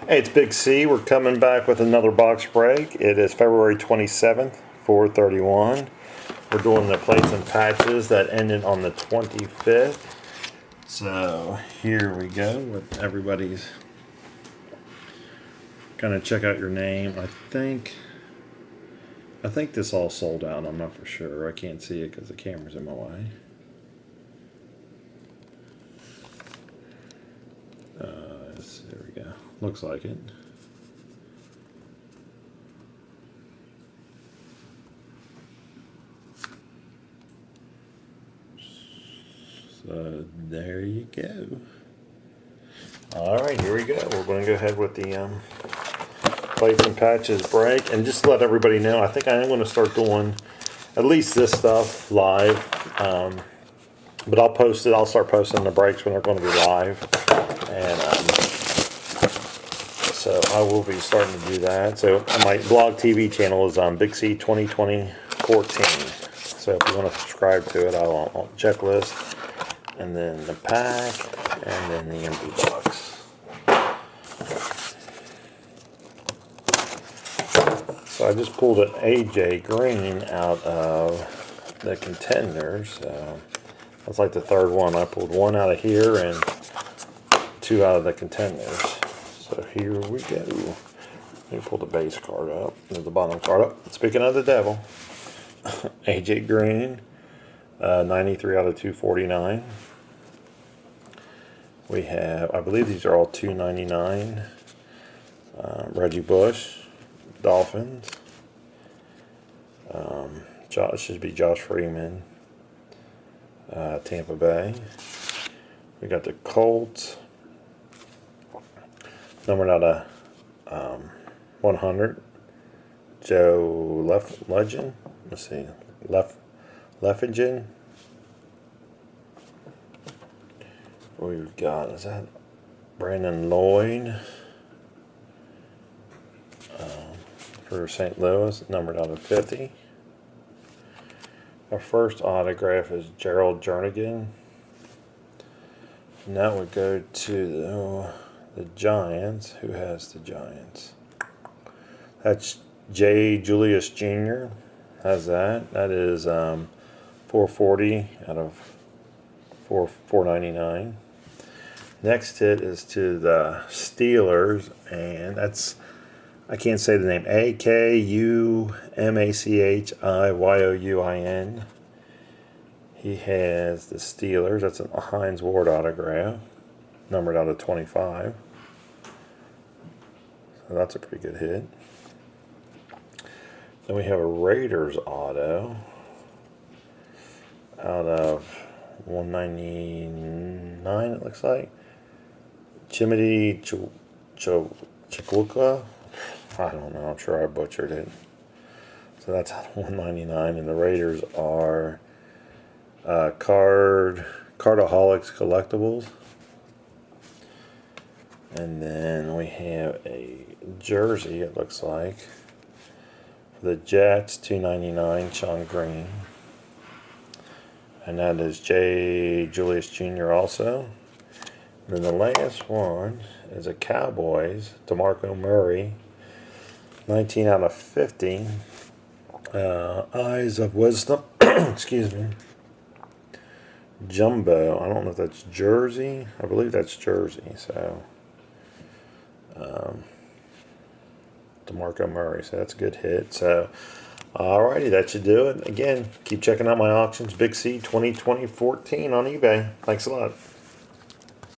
Hey, it's Big C. We're coming back with another box break. It is February 27th, 4/31. We're doing the plates and patches that ended on the 25th. So here we go with everybody's. Kind of check out your name. I think this all sold out. I'm not for sure. I can't see it because the camera's in my way. There we go. Looks like it. So there you go. All right, here we go. We're going to go ahead with the plates and patches break, and just to let everybody know, I think I am going to start doing at least this stuff live. But I'll post it. I'll start posting the breaks when they're going to be live, and so I will be starting to do that. So my blog TV channel is on Big C 2014. So if you want to subscribe to it, I'll checklist, and then the pack, and then the empty box. So I just pulled an AJ Green out of the contenders. So that's like the third one. I pulled one out of here and two out of the contenders. So here we go. Let me pull the base card up. There's the bottom card up. Speaking of the devil, AJ Green, 93 out of 249. We have, I believe these are all 299. Reggie Bush, Dolphins. Should be Josh Freeman, Tampa Bay. We got the Colts, numbered out of 100. Joe Legend. Let's see, Leffingen. We've got, is that Brandon Lloyd for St. Louis, numbered out of 50. Our first autograph is Gerald Jernigan. Now we go to the Giants. Who has the Giants? That's J. Julius Jr. has that. That is 440 out of 499. Next hit is to the Steelers, and that's, I can't say the name, Akumachiyouin. He has the Steelers. That's a Hines Ward autograph, numbered out of 25. So that's a pretty good hit. Then we have a Raiders auto out of 199, it looks like. Chimity Chukwuka. I don't know. I'm sure I butchered it. So that's out of 199, and the Raiders are Cardaholics Collectibles. And then we have a jersey, it looks like, for the Jets, 299, Sean Green. And that is J. Julius Jr. also. And then the last one is a Cowboys, DeMarco Murray, 19 out of 50. Eyes of Wisdom, excuse me. Jumbo, I don't know if that's jersey. I believe that's jersey. So, DeMarco Murray, so that's a good hit. So, alrighty, that should do it. Again, keep checking out my auctions. Big C 2014 on eBay. Thanks a lot.